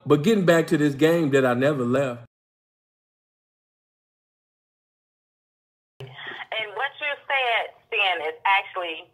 But getting back to this game that I never left. And what you said, Stan, is actually,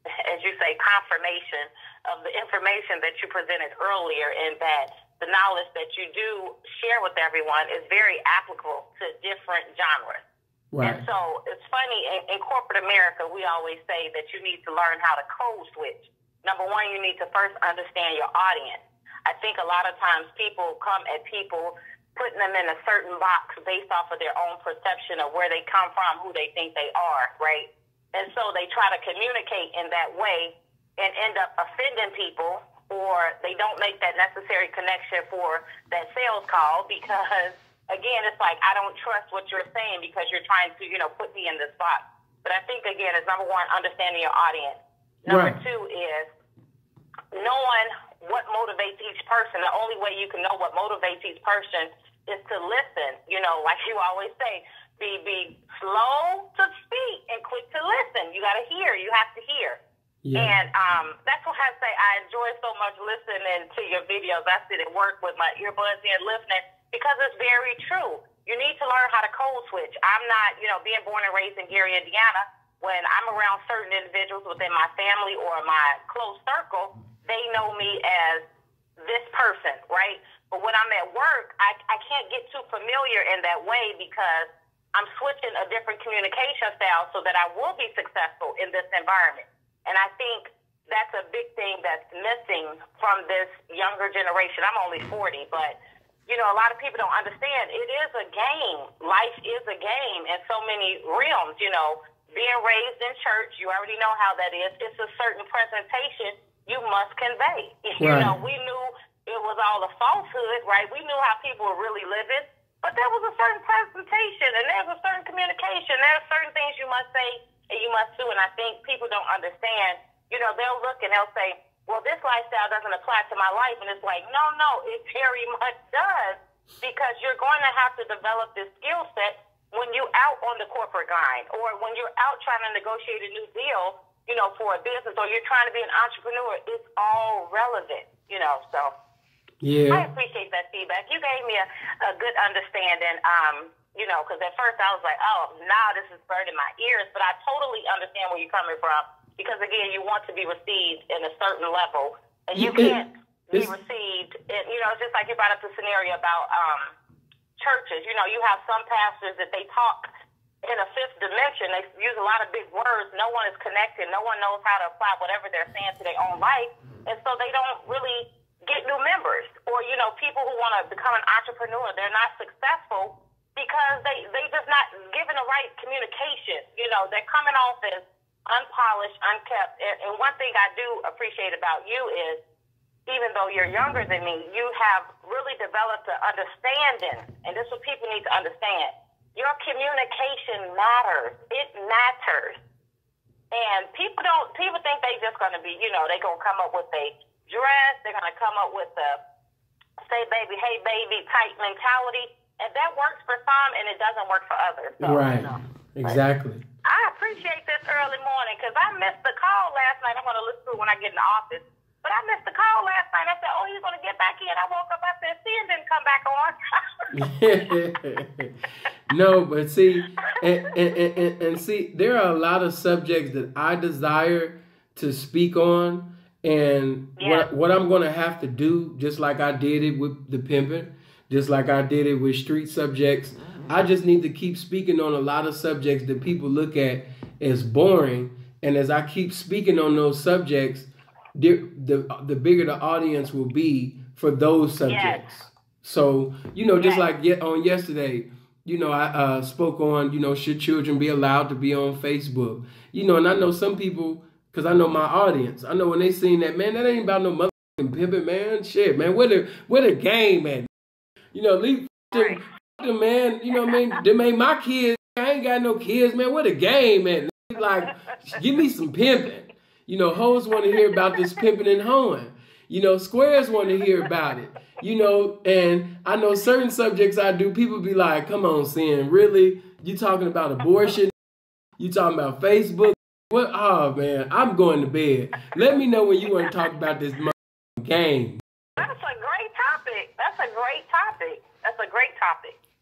as you say, confirmation of the information that you presented earlier, in that the knowledge that you do share with everyone is very applicable to different genres. Right. And so it's funny, in corporate America, we always say that you need to learn how to code switch. Number one, you need to first understand your audience. I think a lot of times people come at people putting them in a certain box based off of their own perception of where they come from, who they think they are, right? And so they try to communicate in that way and end up offending people, or they don't make that necessary connection for that sales call because, again, it's like, I don't trust what you're saying because you're trying to, put me in this box. But I think, again, it's number one, understanding your audience. Number two is knowing what motivates each person. The only way you can know what motivates each person is to listen. Like you always say, be slow to speak and quick to listen. You got to hear. You have to hear. Yeah. And that's what I say. I enjoy so much listening to your videos. I sit at work with my earbuds in listening because it's very true. You need to learn how to code switch. I'm not, being born and raised in Gary, Indiana, when I'm around certain individuals within my family or my close circle, they know me as this person, right? But when I'm at work, I can't get too familiar in that way because I'm switching a different communication style so that I will be successful in this environment. And I think that's a big thing that's missing from this younger generation. I'm only 40, but, a lot of people don't understand. It is a game. Life is a game in so many realms, Being raised in church, you already know how that is. It's a certain presentation you must convey. Right. We knew it was all a falsehood, right? We knew how people were really living, but there was a certain presentation and there was a certain communication. There are certain things you must say and you must do, and I think people don't understand. They'll look and they'll say, well, this lifestyle doesn't apply to my life, and it's like, no, it very much does, because you're going to have to develop this skill set when you're out on the corporate grind, or when you're out trying to negotiate a new deal, for a business, or you're trying to be an entrepreneur. It's all relevant, so. Yeah. I appreciate that feedback. You gave me a good understanding, because at first I was like, oh, this is burning my ears, but I totally understand where you're coming from, because, again, you want to be received in a certain level, and you can't be received. It's just like you brought up the scenario about churches. You have some pastors that they talk in a fifth dimension. They use a lot of big words. No one is connected. No one knows how to apply whatever they're saying to their own life. And so they don't really get new members. Or, people who want to become an entrepreneur, they're not successful because they just not given the right communication. They're coming off as unpolished, unkept. And one thing I do appreciate about you is, even though you're younger than me, you have really developed an understanding. And this is what people need to understand. Your communication matters. It matters. And people think they just going to be, they're going to come up with a dress. They're going to come up with a say baby, hey baby type mentality. And that works for some and it doesn't work for others. So, right. Exactly. I appreciate this early morning because I missed the call last night. I'm going to listen to it when I get in the office. But I missed the call last night. I said, he's going to get back in. I woke up. I said, Sin didn't come back on. No, but see, and see, there are a lot of subjects that I desire to speak on. And what I'm going to have to do, just like I did it with the pimping, just like I did it with street subjects, I just need to keep speaking on a lot of subjects that people look at as boring. And as I keep speaking on those subjects, the bigger the audience will be for those subjects. Yes. So, just like on yesterday, I spoke on, should children be allowed to be on Facebook? And I know some people, because I know my audience, I know when they seen that, man, that ain't about no motherfucking pimping, man. Shit, man, where the game at? Leave them, man. What I mean? Them ain't my kids. I ain't got no kids, man. Where the game at? Like, give me some pimping. Hoes want to hear about this pimping and hoeing. Squares want to hear about it. And I know certain subjects I do, people be like, come on, Sin, really? You talking about abortion? You talking about Facebook? What? Oh, man, I'm going to bed. Let me know when you want to talk about this game. That's a great topic.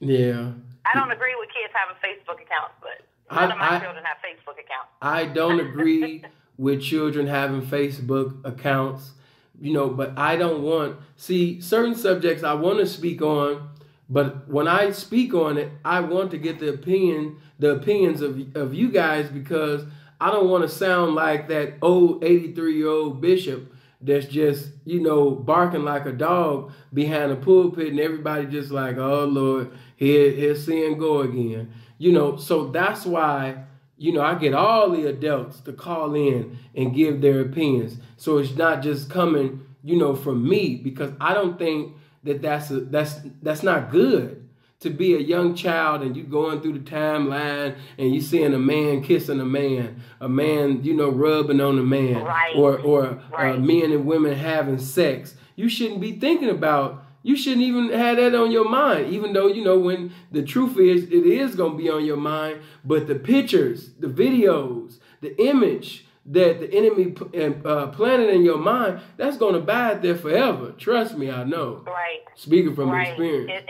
Yeah. I don't agree with kids having Facebook accounts, but none of my children have Facebook accounts. I don't agree with children having Facebook accounts, but I don't see certain subjects I want to speak on, but when I speak on it, I want to get the opinions of you guys, because I don't want to sound like that old 83-year-old bishop that's just, barking like a dog behind a pulpit, and everybody just like, oh Lord, here's sin go again. So that's why, I get all the adults to call in and give their opinions. So it's not just coming, from me, because I don't think that's not good to be a young child and you going through the timeline and you seeing a man kissing a man, rubbing on a man, right. or right. Men and women having sex. You shouldn't be thinking about. You shouldn't even have that on your mind, even though, when the truth is, it is going to be on your mind. But the pictures, the videos, the image that the enemy planted in your mind, that's going to abide there forever. Trust me, I know. Right. Speaking from right. experience.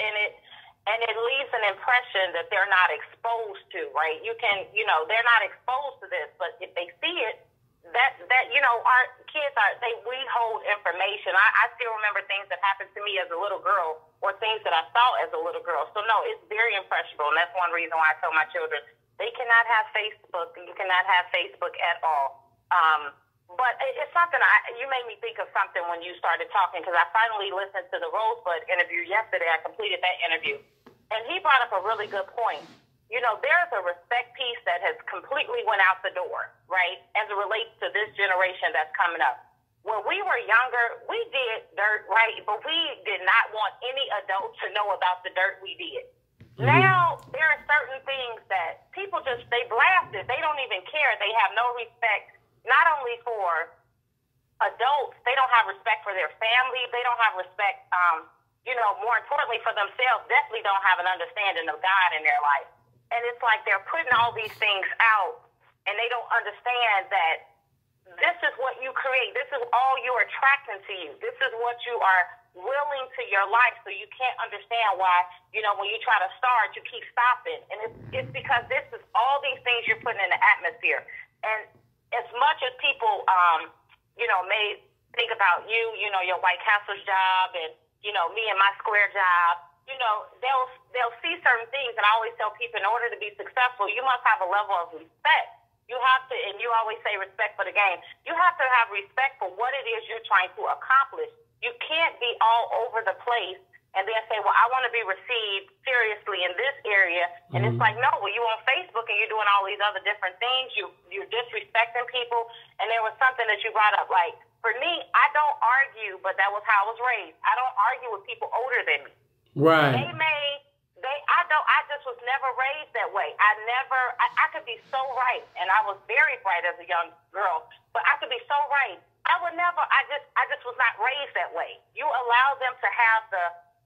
And it leaves an impression that they're not exposed to, right? They're not exposed to this, but if they see it, our kids we hold information. I still remember things that happened to me as a little girl, or things that I saw as a little girl. So no, it's very impressionable, and that's one reason why I tell my children they cannot have Facebook. You cannot have Facebook at all. But it's something you made me think of something when you started talking, because I finally listened to the Rosebud interview yesterday. I completed that interview, and he brought up a really good point. There's a respect piece that has completely went out the door, right, as it relates to this generation that's coming up. When we were younger, we did dirt, right, but we did not want any adult to know about the dirt we did. Mm-hmm. Now, there are certain things that people they blast it. They don't even care. They have no respect, not only for adults, they don't have respect for their family. They don't have respect, more importantly for themselves, definitely don't have an understanding of God in their life. And it's like they're putting all these things out, and they don't understand that this is what you create. This is all you're attracting to you. This is what you are willing to your life. So you can't understand why, when you try to start, you keep stopping. And it's because this is all these things you're putting in the atmosphere. And as much as people, may think about your White Castle's job and, me and my square job, they'll see certain things. And I always tell people, in order to be successful, you must have a level of respect. You have to, and you always say respect for the game. You have to have respect for what it is you're trying to accomplish. You can't be all over the place and then say, well, I want to be received seriously in this area. And it's like, no, well, you on Facebook and you're doing all these other different things. You're disrespecting people. And there was something that you brought up, like, for me, I don't argue, but that was how I was raised. I don't argue with people older than me. Right. I just was never raised that way. I could be so right, and I was very bright as a young girl, but I could be so right. I just was not raised that way. You allow them to have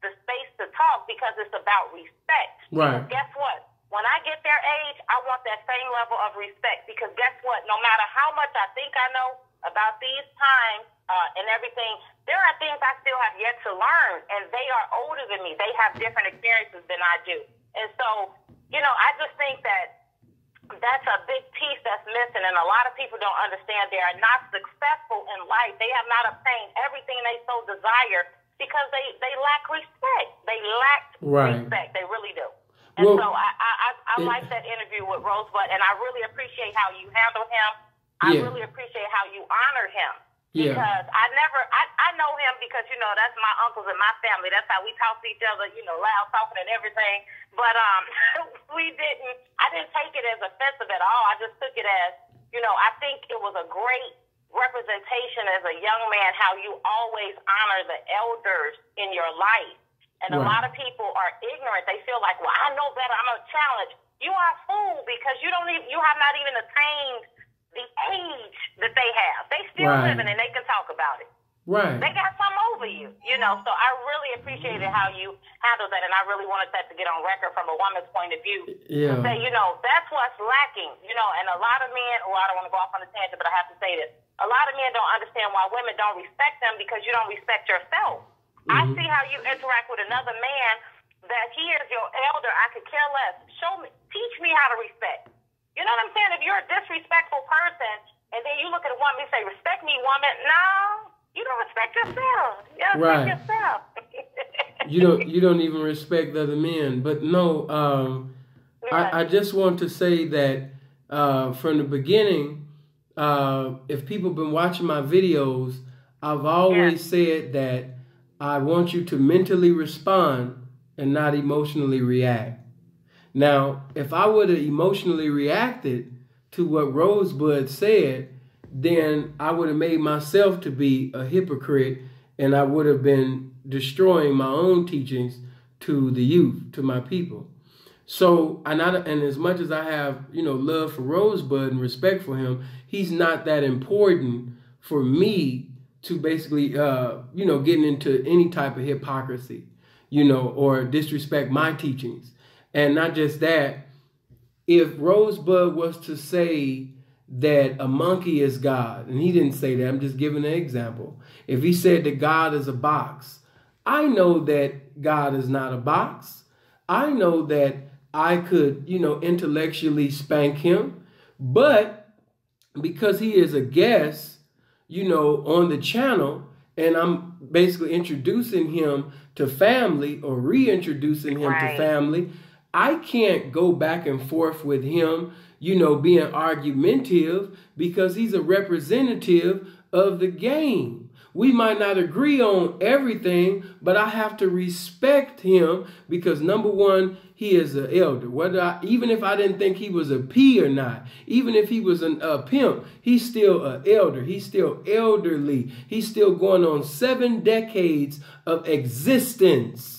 the space to talk because it's about respect. Right. Because guess what? When I get their age, I want that same level of respect, because guess what? No matter how much I think I know about these times and everything, there are things I still have yet to learn, and they are older than me. They have different experiences than I do. And so, I just think that that's a big piece that's missing, and a lot of people don't understand they are not successful in life. They have not obtained everything they so desire because they lack respect. They lack respect. They really do. And so I like that interview with Rosebud, and I really appreciate how you handle him. I really appreciate how you honor him. Yeah. Because I know him because, that's my uncles and my family. That's how we talk to each other, loud talking and everything. But I didn't take it as offensive at all. I just took it as, I think it was a great representation as a young man, how you always honor the elders in your life. And a lot of people are ignorant. They feel like, well, I know better. I'm a challenge. You are a fool because you have not even attained the age that they have. They still living and they can talk about it. Right. They got something over you, So I really appreciated how you handled that, and I really wanted that to get on record from a woman's point of view. Yeah. To say, that's what's lacking, and a lot of men, I don't want to go off on a tangent, but I have to say this. A lot of men don't understand why women don't respect them because you don't respect yourself. I see how you interact with another man, that he is your elder, I could care less. Teach me how to respect. You know what I'm saying? If you're a disrespectful person, and then you look at a woman and say, respect me, woman. No, you don't respect yourself. You don't respect yourself. You don't even respect other men. But no, I just want to say that from the beginning, if people have been watching my videos, I've always said that I want you to mentally respond and not emotionally react. Now, if I would have emotionally reacted to what Rosebud said, then I would have made myself to be a hypocrite, and I would have been destroying my own teachings to the youth, to my people. So, and as much as I have, love for Rosebud and respect for him, he's not that important for me to basically, getting into any type of hypocrisy, or disrespect my teachings. And not just that, if Rosebud was to say that a monkey is God, and he didn't say that, I'm just giving an example. If he said that God is a box, I know that God is not a box. I know that I could, intellectually spank him, but because he is a guest, on the channel, and I'm basically introducing him to family or reintroducing him to family, I can't go back and forth with him, being argumentative, because he's a representative of the game. We might not agree on everything, but I have to respect him because, number one, he is an elder. Even if I didn't think he was a P or not, even if he was a pimp, he's still an elder. He's still elderly. He's still going on 7 decades of existence.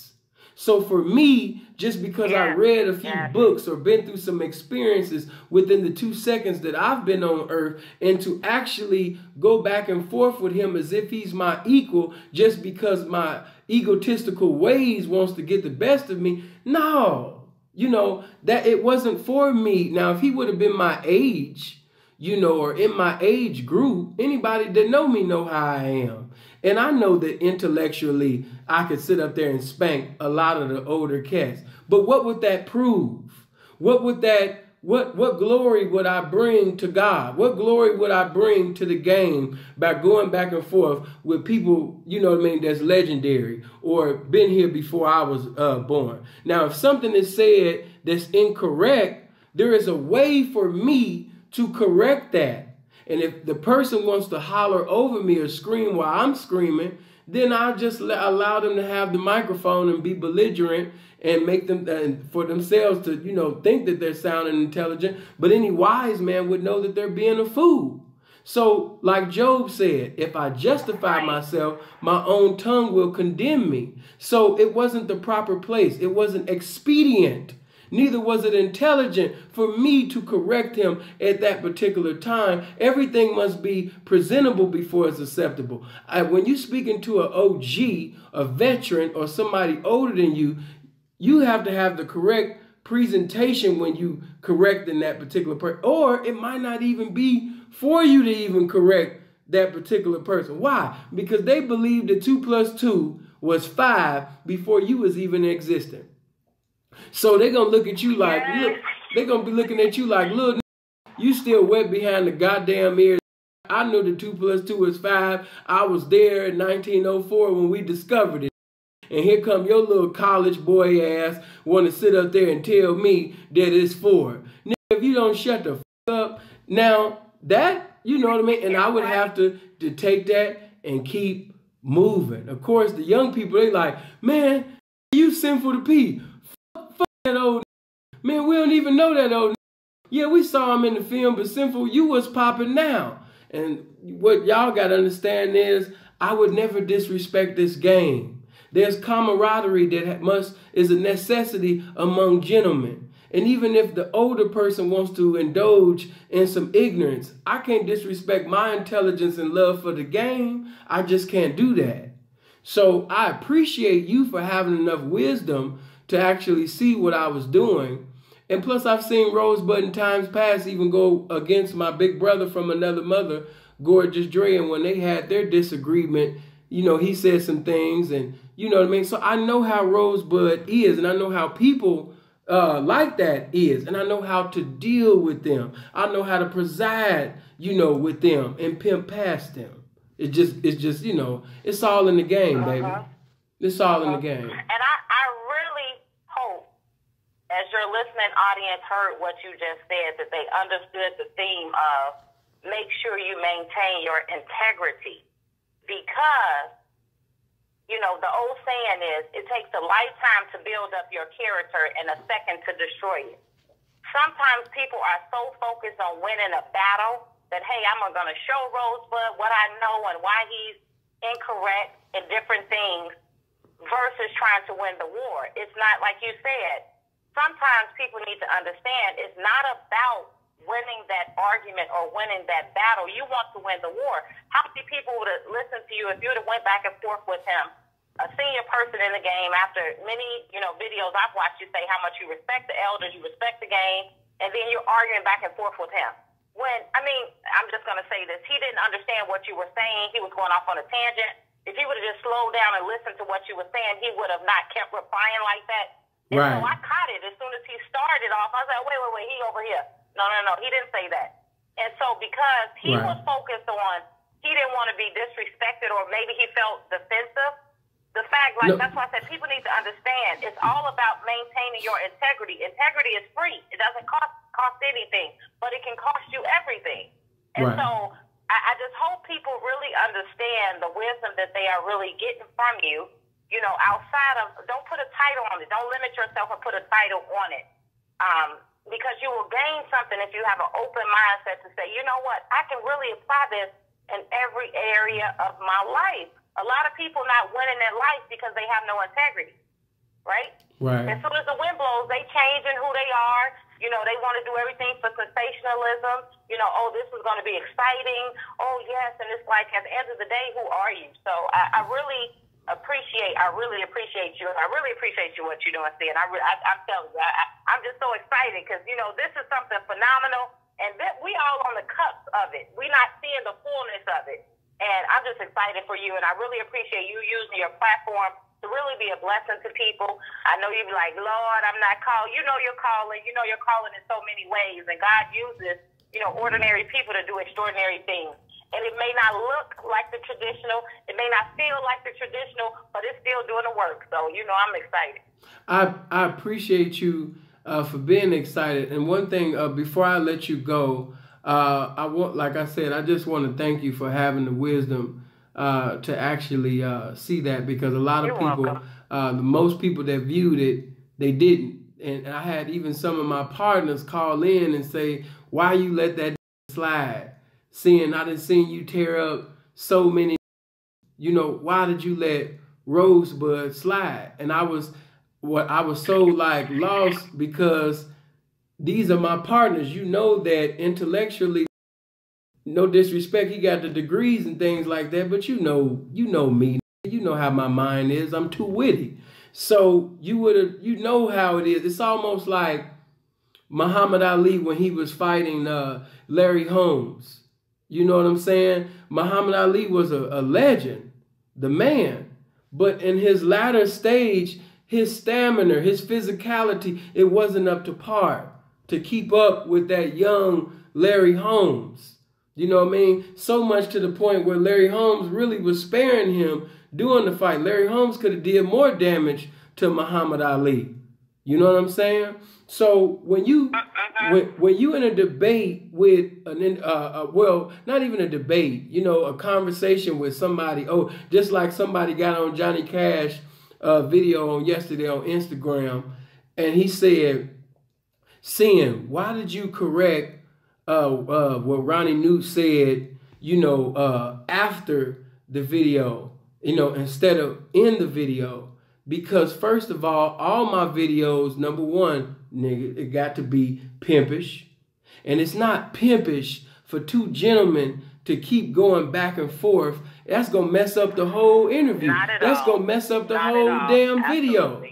So for me, just because I read a few books or been through some experiences within the 2 seconds that I've been on earth, and to actually go back and forth with him as if he's my equal just because my egotistical ways wants to get the best of me, no. That it wasn't for me. Now, if he would have been my age, or in my age group, anybody that know me know how I am. And I know that intellectually I could sit up there and spank a lot of the older cats. But what would that prove? What glory would I bring to God? What glory would I bring to the game by going back and forth with people, that's legendary or been here before I was born? Now, if something is said that's incorrect, there is a way for me to correct that. And if the person wants to holler over me or scream while I'm screaming, then I'll just allow them to have the microphone and be belligerent and make them for themselves to, think that they're sounding intelligent. But any wise man would know that they're being a fool. So like Job said, if I justify myself, my own tongue will condemn me. So it wasn't the proper place. It wasn't expedient. Neither was it intelligent for me to correct him at that particular time. Everything must be presentable before it's acceptable. When you're speaking to an OG, a veteran, or somebody older than you, you have to have the correct presentation when you correcting that particular person. Or it might not even be for you to even correct that particular person. Why? Because they believed that 2 + 2 was 5 before you was even existing. So they're going to look at you like, look, they're going to be looking at you like, look, you still wet behind the goddamn ears. I knew that 2 + 2 was 5. I was there in 1904 when we discovered it. And here come your little college boy ass want to sit up there and tell me that it's 4. Now, if you don't shut the up, now that, you know what I mean? And I would have to take that and keep moving. Of course, the young people, they like, man, you sinful to pee. Fuck that old man, we don't even know that old. Yeah, we saw him in the film, but sinful, you was popping now. And what y'all got to understand is I would never disrespect this game. There's camaraderie that is a necessity among gentlemen. And even if the older person wants to indulge in some ignorance, I can't disrespect my intelligence and love for the game. I just can't do that. So I appreciate you for having enough wisdom to actually see what I was doing. And plus, I've seen Rosebud in times past even go against my big brother from another mother, Gorgeous Dre, and when they had their disagreement, he said some things, and you know what I mean? So I know how Rosebud is, and I know how people like that is, and I know how to deal with them. I know how to preside, with them and pimp past them. It's just, it's all in the game, baby. It's all in the game. And I really hope, as your listening audience heard what you just said, that they understood the theme of make sure you maintain your integrity. Because, the old saying is, it takes a lifetime to build up your character and a second to destroy it. Sometimes people are so focused on winning a battle that, hey, I'm going to show Rosebud what I know and why he's incorrect in different things versus trying to win the war. It's not like you said. Sometimes people need to understand it's not about winning that argument or winning that battle. You want to win the war. How many people would have listened to you if you would have went back and forth with him, a senior person in the game, after many, videos I've watched you say how much you respect the elders, you respect the game, and then you're arguing back and forth with him. I'm just going to say this. He didn't understand what you were saying. He was going off on a tangent. If he would have just slowed down and listened to what you were saying, he would have not kept replying like that. And right. So I caught it as soon as he started off. I was like, wait, he over here. No, he didn't say that. And so because he was focused on, he didn't want to be disrespected, or maybe he felt defensive. The fact, that's why I said people need to understand, it's all about maintaining your integrity. Integrity is free. It doesn't cost anything, but it can cost you everything. And so I just hope people really understand the wisdom that they are really getting from you, outside of, don't put a title on it. Don't limit yourself and put a title on it. Because you will gain something if you have an open mindset to say, you know what, I can really apply this in every area of my life. A lot of people not winning in life because they have no integrity, right? Right. As soon as the wind blows, they change in who they are. They want to do everything for sensationalism. This is going to be exciting. Oh, yes. And it's like, at the end of the day, who are you? So I really appreciate you. I really appreciate you, what you're doing, Stan. I'm telling you, I'm just so excited because, this is something phenomenal. And we all on the cusp of it. We're not seeing the fullness of it. And I'm just excited for you, and I really appreciate you using your platform to really be a blessing to people. I know you'd be like, Lord, I'm not called. You're calling. You're calling in so many ways, and God uses, ordinary people to do extraordinary things. And it may not look like the traditional. It may not feel like the traditional, but it's still doing the work. So, I'm excited. I appreciate you for being excited. And one thing, before I let you go, like I said, I just want to thank you for having the wisdom to actually see that, because a lot of people, most people that viewed it, they didn't. And I had even some of my partners call in and say, why you let that slide? I done seen you tear up so many, why did you let Rosebud slide? And I was so lost, because these are my partners. That intellectually, no disrespect, he got the degrees and things like that, but you know me. You know how my mind is. I'm too witty. So you know how it is. It's almost like Muhammad Ali when he was fighting Larry Holmes. You know what I'm saying? Muhammad Ali was a legend, the man. But in his latter stage, his stamina, his physicality, it wasn't up to par to keep up with that young Larry Holmes. You know what I mean? So much to the point where Larry Holmes really was sparing him during the fight. Larry Holmes could have did more damage to Muhammad Ali. You know what I'm saying? So when you in a debate with not even a debate, a conversation with somebody, just like somebody got on Johnny Cash video on yesterday on Instagram, and he said, Sin, why did you correct what Ronnie Newt said, after the video, instead of in the video? Because first of all my videos, number one, nigga, it got to be pimpish. And it's not pimpish for two gentlemen to keep going back and forth. That's going to mess up the whole interview. That's going to mess up the whole damn video.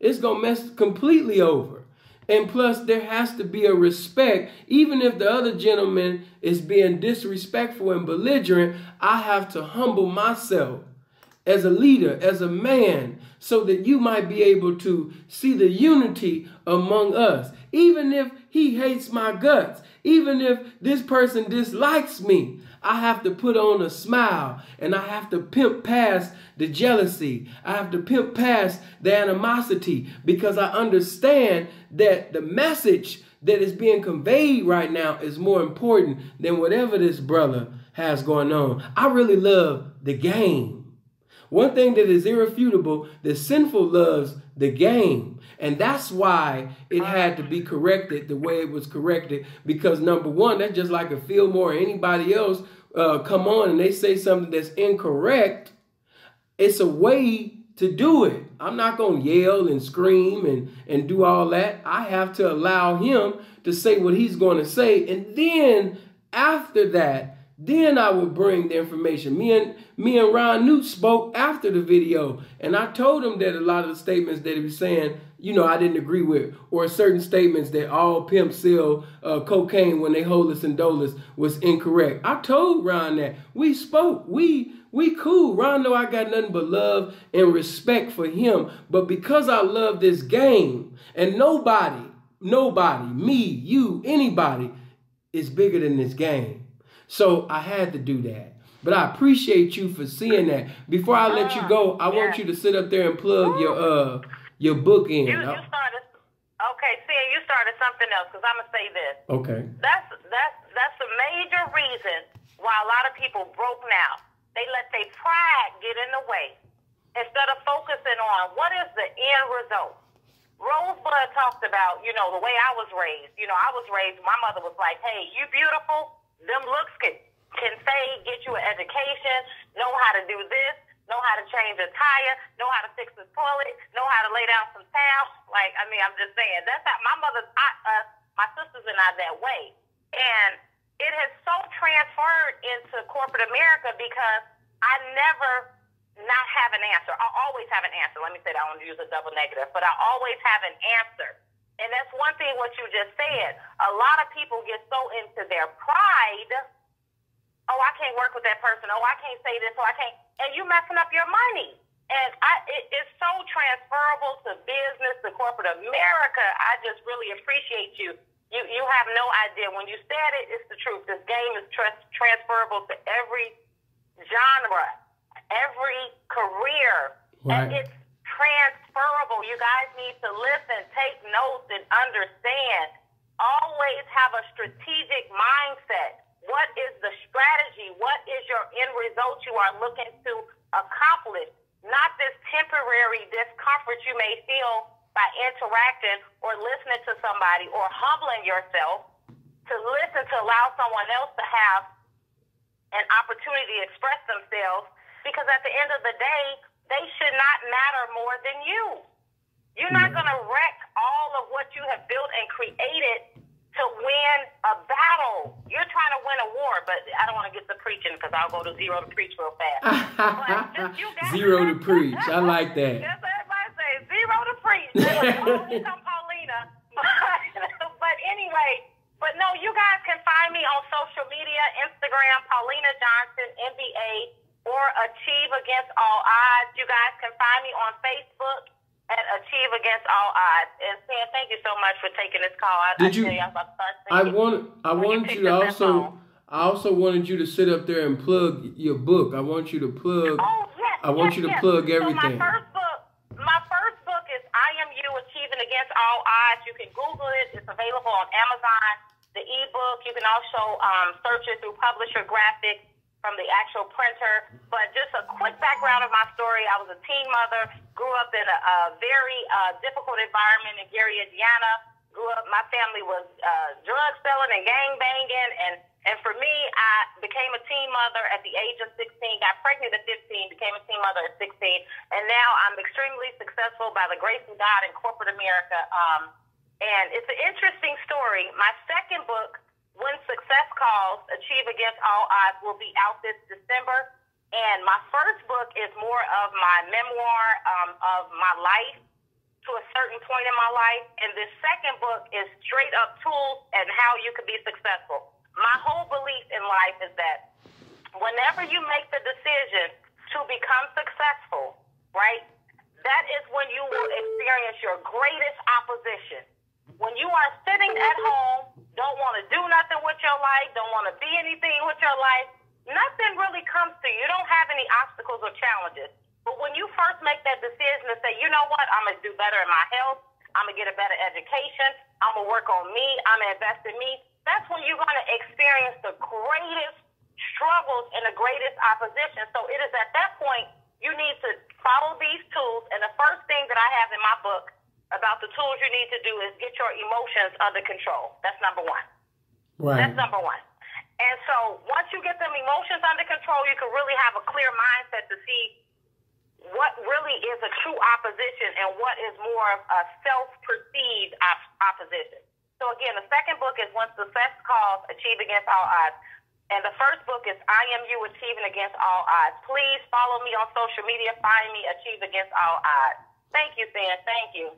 It's going to mess completely over. And plus, there has to be a respect. Even if the other gentleman is being disrespectful and belligerent, I have to humble myself as a leader, as a man, so that you might be able to see the unity among us. Even if he hates my guts, even if this person dislikes me, I have to put on a smile, and I have to pimp past the jealousy. I have to pimp past the animosity, because I understand that the message that is being conveyed right now is more important than whatever this brother has going on. I really love the game. One thing that is irrefutable, that sinful loves the game. And that's why it had to be corrected the way it was corrected. Because number one, that's just like a Fillmore or anybody else come on and they say something that's incorrect. It's a way to do it. I'm not going to yell and scream and do all that. I have to allow him to say what he's going to say. And then after that, then I would bring the information. Me and Ron Newt spoke after the video, and I told him that a lot of the statements that he was saying, I didn't agree with, or certain statements that all pimps sell cocaine when they holus and dolus was incorrect. I told Ron that. We spoke. We cool. Ron know I got nothing but love and respect for him, but because I love this game, and nobody, me, you, anybody, is bigger than this game. So I had to do that. But I appreciate you for seeing that. Before I let you go, I want you to sit up there and plug your book in. You started, okay, see, you started something else, because I'm going to say this. Okay. That's a major reason why a lot of people broke now. They let their pride get in the way instead of focusing on what is the end result. Rosebud talked about, the way I was raised. I was raised, my mother was like, hey, you beautiful. Them looks can get you an education, know how to do this, know how to change a tire, know how to fix the toilet, know how to lay down some towels. I'm just saying, that's how my mother, my sisters and I that way. And it has so transferred into corporate America because I never not have an answer. I always have an answer. Let me say that. I don't use a double negative, but I always have an answer. And that's one thing what you just said. A lot of people get so into their pride. Oh, I can't work with that person. Oh, I can't say this. Oh, I can't. And you messing up your money. And it's so transferable to business, to corporate America. I just really appreciate you. You have no idea. When you said it, it's the truth. This game is transferable to every genre, every career. Right. And it's transferable. You guys need to listen, take notes, and understand. Always have a strategic mindset. What is the strategy? What is your end result you are looking to accomplish? Not this temporary discomfort you may feel by interacting or listening to somebody or humbling yourself to listen, to allow someone else to have an opportunity to express themselves, because at the end of the day, they should not matter more than you. You're not going to wreck all of what you have built and created to win a battle. You're trying to win a war, but I don't want to get to preaching because I'll go to zero to preach real fast. Zero to preach. I like that. That's what everybody says, zero to preach. Come Paulina. But anyway, but no, you guys can find me on social media, Instagram, Paulina Johnson, NBA, or Achieve Against All Odds. You guys can find me on Facebook at Achieve Against All Odds. And Sam, thank you so much for taking this call. I also wanted you to sit up there and plug your book. I want you to plug. Oh yes. I want you to plug everything. So my first book is I Am You, Achieving Against All Odds. You can Google it. It's available on Amazon. The ebook, you can also search it through Publisher Graphics from the actual printer. But just a quick background of my story. I was a teen mother, grew up in a very difficult environment in Gary, Indiana. My family was drug selling and gang banging. And for me, I became a teen mother at the age of 16, got pregnant at 15, became a teen mother at 16. And now I'm extremely successful by the grace of God in corporate America. And it's an interesting story. My second book, When Success Calls, Achieve Against All Odds, will be out this December. And my first book is more of my memoir of my life to a certain point in my life. And this second book is straight up tools and how you can be successful. My whole belief in life is that whenever you make the decision to to become successful, right? That is when you will experience your greatest opposition. When you are sitting at home, don't want to do nothing with your life, don't want to be anything with your life, nothing really comes to you. You don't have any obstacles or challenges. But when you first make that decision to say, you know what, I'm going to do better in my health, I'm going to get a better education, I'm going to work on me, I'm going to invest in me, that's when you're going to experience the greatest struggles and the greatest opposition. So it is at that point you need to follow these tools. And the first thing that I have in my book about the tools you need to do is get your emotions under control. That's number one. Right. That's number one. And so once you get them emotions under control, you can really have a clear mindset to see what really is a true opposition and what is more of a self-perceived opposition. So again, the second book is When Success Calls, Achieve Against All Odds. And the first book is I Am You, Achieving Against All Odds. Please follow me on social media. Find me, Achieve Against All Odds. Thank you, Sam. Thank you.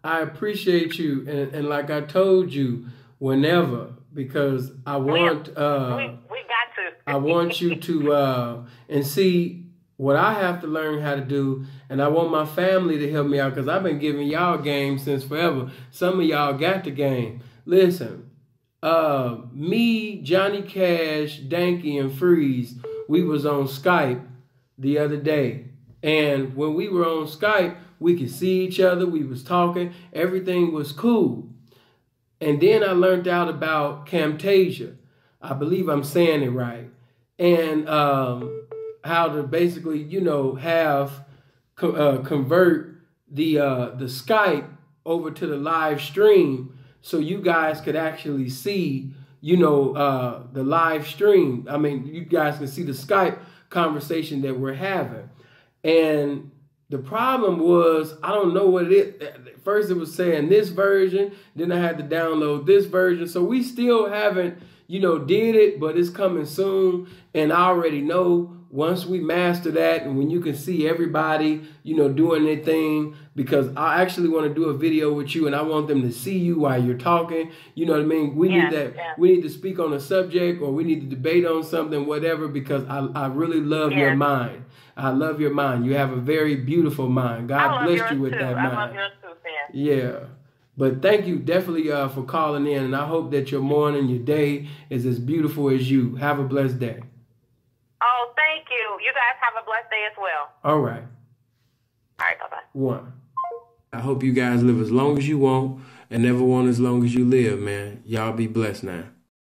I appreciate you. And like I told you, whenever, because I want... we got to. I want you to... and see... What I have to learn how to do, and I want my family to help me out because I've been giving y'all game since forever. Some of y'all got the game. Listen, me, Johnny Cash, Danky, and Freeze, we was on Skype the other day. And when we were on Skype, we could see each other. We was talking. Everything was cool. And then I learned out about Camtasia. I believe I'm saying it right. And... how to basically, you know, have convert the Skype over to the live stream so you guys could actually see, you know, the live stream. I mean, you guys can see the Skype conversation that we're having. And the problem was, I don't know what it is. First it was saying this version, then I had to download this version. So we still haven't, you know, did it, but it's coming soon. And I already know once we master that and when you can see everybody, you know, doing their thing, because I actually want to do a video with you and I want them to see you while you're talking. You know what I mean? We need that. Yeah. We need to speak on a subject or we need to debate on something, whatever, because I really love your mind. I love your mind. You have a very beautiful mind. God blessed you with that mind. I love yours too, Sam. Yeah. But thank you definitely for calling in, and I hope that your morning, your day is as beautiful as you. Have a blessed day. Oh, thank you. You guys have a blessed day as well. All right. All right, bye-bye. One. I hope you guys live as long as you want and never want as long as you live, man. Y'all be blessed now.